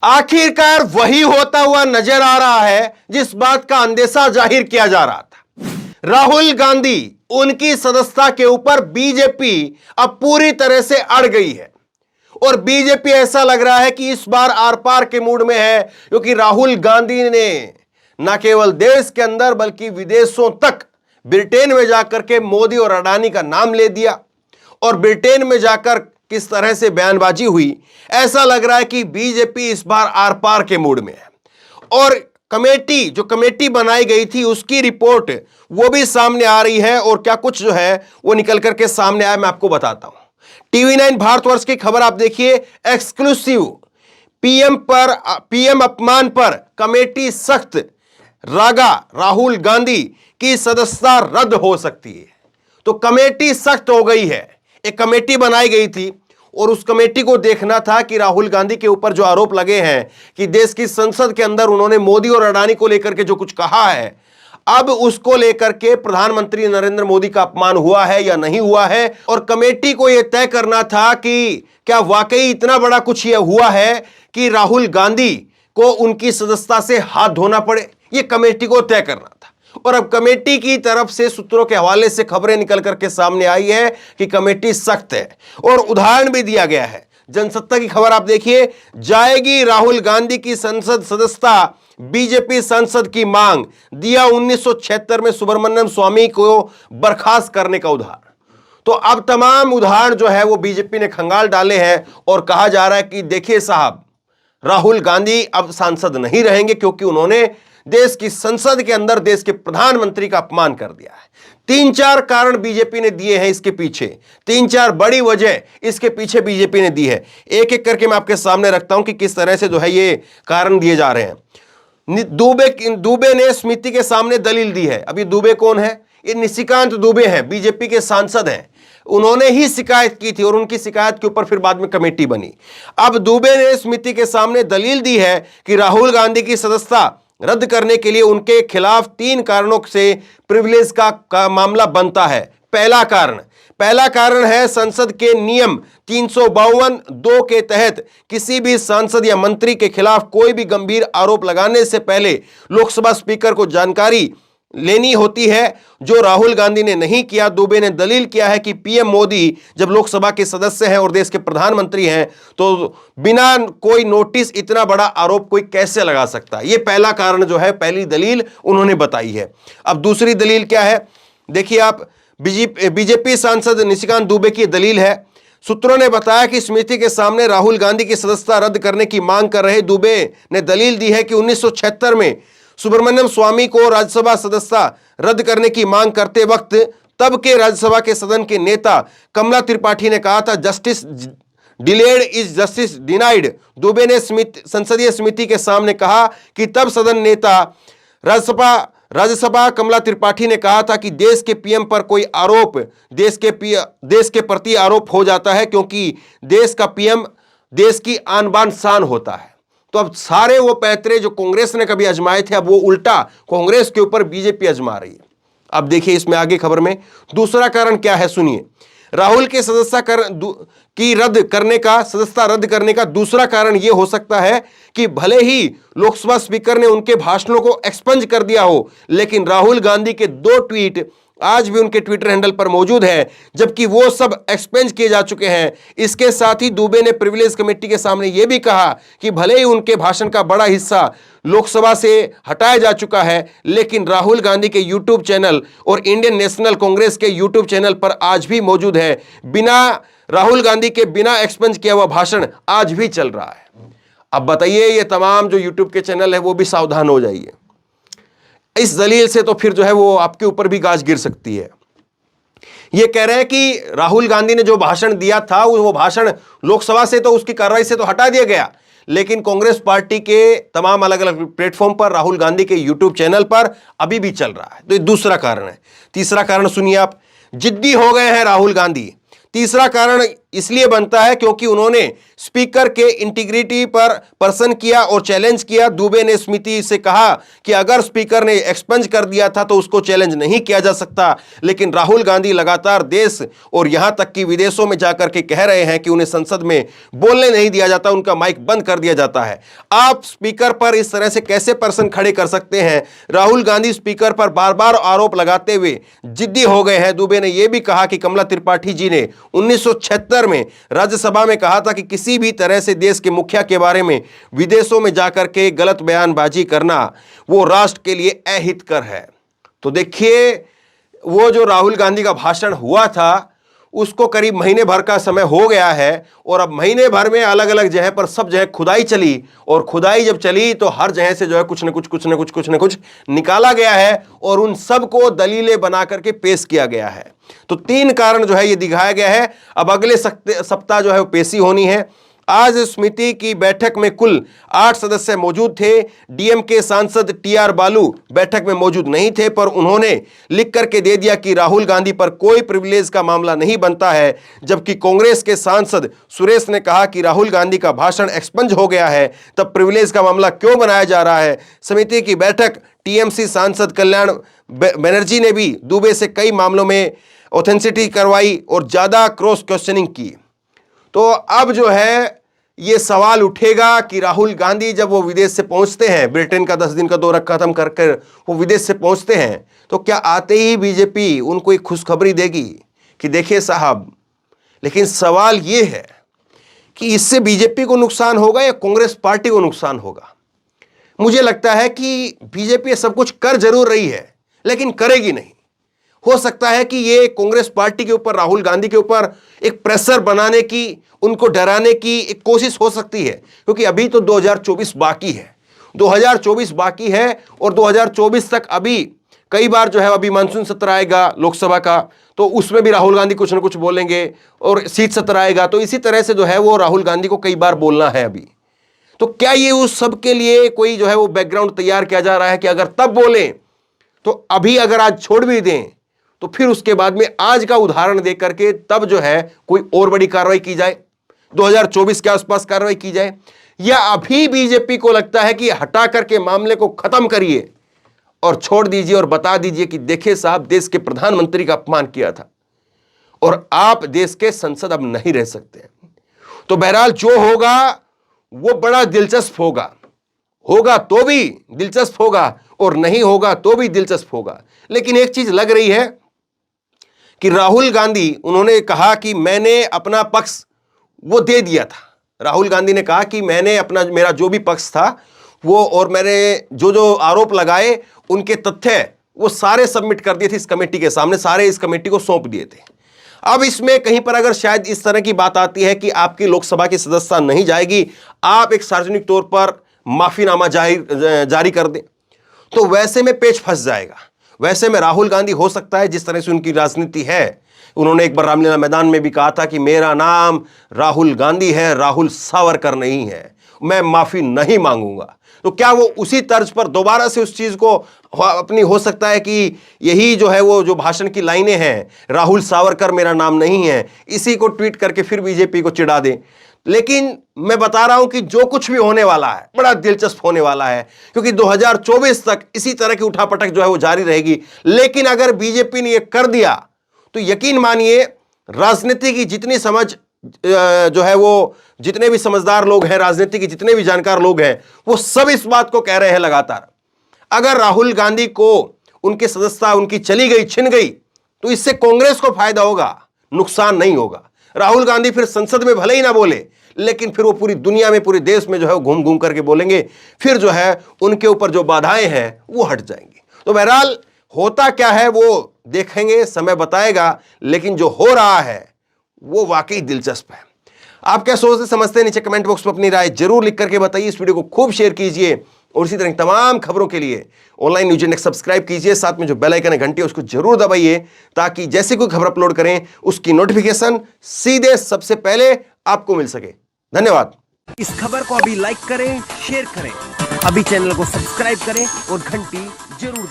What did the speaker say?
आखिरकार वही होता हुआ नजर आ रहा है जिस बात का अंदेशा जाहिर किया जा रहा था। राहुल गांधी, उनकी सदस्यता के ऊपर बीजेपी अब पूरी तरह से अड़ गई है और बीजेपी ऐसा लग रहा है कि इस बार आर पार के मूड में है, क्योंकि राहुल गांधी ने न केवल देश के अंदर बल्कि विदेशों तक ब्रिटेन में जाकर के मोदी और अडानी का नाम ले दिया और ब्रिटेन में जाकर किस तरह से बयानबाजी हुई, ऐसा लग रहा है कि बीजेपी इस बार आर पार के मूड में है। और कमेटी बनाई गई थी उसकी रिपोर्ट वो भी सामने आ रही है और क्या कुछ जो है वो निकल करके सामने आया, मैं आपको बताता हूं। टीवी 9 भारतवर्ष की खबर आप देखिए, एक्सक्लूसिव। पीएम अपमान पर कमेटी सख्त, राहुल गांधी की सदस्यता रद्द हो सकती है। तो कमेटी सख्त हो गई है। एक कमेटी बनाई गई थी और उस कमेटी को देखना था कि राहुल गांधी के ऊपर जो आरोप लगे हैं कि देश की संसद के अंदर उन्होंने मोदी और अडानी को लेकर के जो कुछ कहा है, अब उसको लेकर के प्रधानमंत्री नरेंद्र मोदी का अपमान हुआ है या नहीं हुआ है। और कमेटी को यह तय करना था कि क्या वाकई इतना बड़ा कुछ यह हुआ है कि राहुल गांधी को उनकी सदस्यता से हाथ धोना पड़े। यह कमेटी को तय करना था। और अब कमेटी की तरफ से सूत्रों के हवाले से खबरें निकल करके सामने आई है कि कमेटी सख्त है और उदाहरण भी दिया गया है। जनसत्ता की खबर आप देखिए, जाएगी राहुल गांधी की संसद सदस्यता, बीजेपी सांसद की मांग, दिया 1976 में सुब्रमण्यम स्वामी को बर्खास्त करने का उदाहरण। तो अब तमाम उदाहरण जो है वो बीजेपी ने खंगाल डाले हैं और कहा जा रहा है कि देखिए साहब, राहुल गांधी अब सांसद नहीं रहेंगे क्योंकि उन्होंने देश की संसद के अंदर देश के प्रधानमंत्री का अपमान कर दिया है। 3-4 कारण बीजेपी ने दिए हैं इसके पीछे, 3-4 बड़ी वजह इसके पीछे बीजेपी ने दी है। एक एक करके मैं आपके सामने रखता हूं कि किस तरह से जो है ये कारण दिए जा रहे हैं। दुबे ने स्मृति के सामने दलील दी है। अभी दुबे कौन है? ये निशिकांत दुबे हैं, बीजेपी के सांसद हैं। उन्होंने ही शिकायत की थी और उनकी शिकायत के ऊपर फिर बाद में कमेटी बनी। अब दुबे ने स्मृति के सामने दलील दी है कि राहुल गांधी की सदस्यता रद्द करने के लिए उनके खिलाफ 3 कारणों से प्रिविलेज का मामला बनता है। पहला कारण है संसद के नियम 352(2) के तहत किसी भी सांसद या मंत्री के खिलाफ कोई भी गंभीर आरोप लगाने से पहले लोकसभा स्पीकर को जानकारी लेनी होती है, जो राहुल गांधी ने नहीं किया। दुबे ने दलील किया है कि पीएम मोदी जब लोकसभा के सदस्य हैं और देश के प्रधानमंत्री हैं तो बिना कोई नोटिस इतना बड़ा आरोप कोई कैसे लगा सकता है। यह पहला कारण जो है, पहली दलील उन्होंने बताई है। अब दूसरी दलील क्या है, देखिए आप, बीजेपी सांसद निशिकांत दुबे की दलील है। सूत्रों ने बताया कि समिति के सामने राहुल गांधी की सदस्यता रद्द करने की मांग कर रहे दुबे ने दलील दी है कि 1976 में सुब्रमण्यम स्वामी को राज्यसभा सदस्यता रद्द करने की मांग करते वक्त तब के राज्यसभा के सदन के नेता कमला त्रिपाठी ने कहा था, justice delayed is justice denied. Dubey ने संसदीय समिति के सामने कहा कि तब सदन नेता राज्यसभा कमला त्रिपाठी ने कहा था कि देश के पीएम पर कोई आरोप देश के प्रति आरोप हो जाता है क्योंकि देश का पीएम देश की आन बान शान होता है। तो अब सारे वो पैतरे जो कांग्रेस ने कभी आजमाए थे, अब वो उल्टा कांग्रेस के ऊपर बीजेपी आजमा रही है। अब देखिए इसमें आगे खबर में दूसरा कारण क्या है, सुनिए। राहुल के सदस्यता रद्द करने का दूसरा कारण यह हो सकता है कि भले ही लोकसभा स्पीकर ने उनके भाषणों को एक्सपंज कर दिया हो, लेकिन राहुल गांधी के 2 ट्वीट आज भी उनके ट्विटर हैंडल पर मौजूद है, जबकि वो सब एक्सपेंज किए जा चुके हैं। इसके साथ ही दुबे ने प्रिविलेज कमेटी के सामने यह भी कहा कि भले ही उनके भाषण का बड़ा हिस्सा लोकसभा से हटाया जा चुका है, लेकिन राहुल गांधी के यूट्यूब चैनल और इंडियन नेशनल कांग्रेस के यूट्यूब चैनल पर आज भी मौजूद है। राहुल गांधी के बिना एक्सपेंज किया हुआ भाषण आज भी चल रहा है। अब बताइए, ये तमाम जो यूट्यूब के चैनल है वो भी सावधान हो जाइए इस दलील से, तो फिर जो है वो आपके ऊपर भी गाज गिर सकती है। ये कह रहे हैं कि राहुल गांधी ने जो भाषण दिया था वो भाषण लोकसभा से तो उसकी कार्रवाई से तो हटा दिया गया, लेकिन कांग्रेस पार्टी के तमाम अलग अलग प्लेटफॉर्म पर, राहुल गांधी के यूट्यूब चैनल पर अभी भी चल रहा है। तो ये दूसरा कारण है। तीसरा कारण सुनिए आप, जिद्दी हो गए हैं राहुल गांधी। तीसरा कारण इसलिए बनता है क्योंकि उन्होंने स्पीकर के इंटीग्रिटी पर पर्सन किया और चैलेंज किया। दुबे ने स्मृति से कहा कि अगर स्पीकर ने एक्सपंज कर दिया था तो उसको चैलेंज नहीं किया जा सकता, लेकिन राहुल गांधी लगातार देश और यहां तक कि विदेशों में जाकर के कह रहे हैं कि उन्हें संसद में बोलने नहीं दिया जाता, उनका माइक बंद कर दिया जाता है। आप स्पीकर पर इस तरह से कैसे पर्सन खड़े कर सकते हैं? राहुल गांधी स्पीकर पर बार बार आरोप लगाते हुए जिद्दी हो गए हैं। दुबे ने यह भी कहा कि कमला त्रिपाठी जी ने 1976 में राज्यसभा में कहा था कि किसी भी तरह से देश के मुखिया के बारे में विदेशों में जाकर के गलत बयानबाजी करना वो राष्ट्र के लिए अहितकर है। तो देखिए, वो जो राहुल गांधी का भाषण हुआ था उसको करीब महीने भर का समय हो गया है और अब महीने भर में अलग अलग जगह पर सब जगह खुदाई चली और खुदाई जब चली तो हर जगह से जो है कुछ न कुछ निकाला गया है और उन सब को दलीलें बना करके पेश किया गया है। तो 3 कारण जो है ये दिखाया गया है। अब अगले सप्ताह जो है वो पेशी होनी है। आज समिति की बैठक में कुल 8 सदस्य मौजूद थे। डीएमके सांसद टीआर बालू बैठक में मौजूद नहीं थे, पर उन्होंने लिख करके दे दिया कि राहुल गांधी पर कोई प्रिविलेज का मामला नहीं बनता है, जबकि कांग्रेस के सांसद सुरेश ने कहा कि राहुल गांधी का भाषण एक्सपंज हो गया है, तब प्रिविलेज का मामला क्यों बनाया जा रहा है। समिति की बैठक टीएमसी सांसद कल्याण बनर्जी ने भी दुबे से कई मामलों में ऑथेंटिसिटी करवाई और ज्यादा क्रॉस क्वेश्चनिंग की। तो अब जो है ये सवाल उठेगा कि राहुल गांधी जब वो विदेश से पहुंचते हैं, ब्रिटेन का 10 दिन का दौरा खत्म कर वो विदेश से पहुंचते हैं, तो क्या आते ही बीजेपी उनको एक खुशखबरी देगी कि देखिए साहब। लेकिन सवाल ये है कि इससे बीजेपी को नुकसान होगा या कांग्रेस पार्टी को नुकसान होगा। मुझे लगता है कि बीजेपी सब कुछ कर जरूर रही है लेकिन करेगी नहीं। हो सकता है कि ये कांग्रेस पार्टी के ऊपर, राहुल गांधी के ऊपर एक प्रेशर बनाने की, उनको डराने की एक कोशिश हो सकती है, क्योंकि अभी तो 2024 बाकी है। 2024 बाकी है और 2024 तक अभी कई बार जो है अभी मानसून सत्र आएगा लोकसभा का, तो उसमें भी राहुल गांधी कुछ ना कुछ बोलेंगे और शीत सत्र आएगा, तो इसी तरह से जो है वो राहुल गांधी को कई बार बोलना है अभी। तो क्या ये उस सब के लिए कोई जो है वो बैकग्राउंड तैयार किया जा रहा है कि अगर तब बोले तो अभी अगर आज छोड़ भी दें तो फिर उसके बाद में आज का उदाहरण देकर करके तब जो है कोई और बड़ी कार्रवाई की जाए, 2024 के आसपास कार्रवाई की जाए, या अभी बीजेपी को लगता है कि हटा करके मामले को खत्म करिए और छोड़ दीजिए और बता दीजिए कि देखिए साहब, देश के प्रधानमंत्री का अपमान किया था और आप देश के संसद अब नहीं रह सकते। तो बहरहाल जो होगा वो बड़ा दिलचस्प होगा तो भी दिलचस्प होगा और नहीं होगा तो भी दिलचस्प होगा। लेकिन एक चीज लग रही है कि राहुल गांधी, उन्होंने कहा कि मैंने अपना पक्ष वो दे दिया था। राहुल गांधी ने कहा कि मैंने मेरा जो भी पक्ष था वो, और मैंने जो आरोप लगाए उनके तथ्य वो सारे सबमिट कर दिए थे इस कमेटी के सामने, सारे इस कमेटी को सौंप दिए थे। अब इसमें कहीं पर अगर शायद इस तरह की बात आती है कि आपकी लोकसभा की सदस्यता नहीं जाएगी, आप एक सार्वजनिक तौर पर माफीनामा जारी कर दें, तो वैसे में पेच फंस जाएगा। वैसे में राहुल गांधी हो सकता है, जिस तरह से उनकी राजनीति है, उन्होंने एक बार रामलीला मैदान में भी कहा था कि मेरा नाम राहुल गांधी है, राहुल सावरकर नहीं है, मैं माफी नहीं मांगूंगा। तो क्या वो उसी तर्ज पर दोबारा से उस चीज को अपनी, हो सकता है कि यही जो है वो जो भाषण की लाइनें हैं, राहुल सावरकर मेरा नाम नहीं है, इसी को ट्वीट करके फिर बीजेपी को चिढ़ा दें। लेकिन मैं बता रहा हूं कि जो कुछ भी होने वाला है बड़ा दिलचस्प होने वाला है, क्योंकि 2024 तक इसी तरह की उठापटक जो है वो जारी रहेगी। लेकिन अगर बीजेपी ने यह कर दिया तो यकीन मानिए, राजनीति की जितनी समझ जो है वो, जितने भी समझदार लोग हैं, राजनीति के जितने भी जानकार लोग हैं, वो सब इस बात को कह रहे हैं लगातार, अगर राहुल गांधी को उनकी सदस्यता उनकी चली गई, छिन गई, तो इससे कांग्रेस को फायदा होगा, नुकसान नहीं होगा। राहुल गांधी फिर संसद में भले ही ना बोले, लेकिन फिर वो पूरी दुनिया में, पूरे देश में जो है घूम घूम करके बोलेंगे, फिर जो है उनके ऊपर जो बाधाएं हैं वो हट जाएंगी। तो बहरहाल होता क्या है वो देखेंगे, समय बताएगा, लेकिन जो हो रहा है वो वाकई दिलचस्प है। आप क्या सोचते समझते हैं, नीचे कमेंट बॉक्स में अपनी राय जरूर लिख करके बताइए। इस वीडियो को खूब शेयर कीजिए और इसी तरह तमाम खबरों के लिए ऑनलाइन न्यूज इंडेक्स सब्सक्राइब कीजिए, साथ में जो बेल आइकन है घंटी उसको जरूर दबाइए, ताकि जैसे कोई खबर अपलोड करें उसकी नोटिफिकेशन सीधे सबसे पहले आपको मिल सके। धन्यवाद। इस खबर को अभी लाइक करें, शेयर करें, अभी चैनल को सब्सक्राइब करें और घंटी जरूर दबाएं।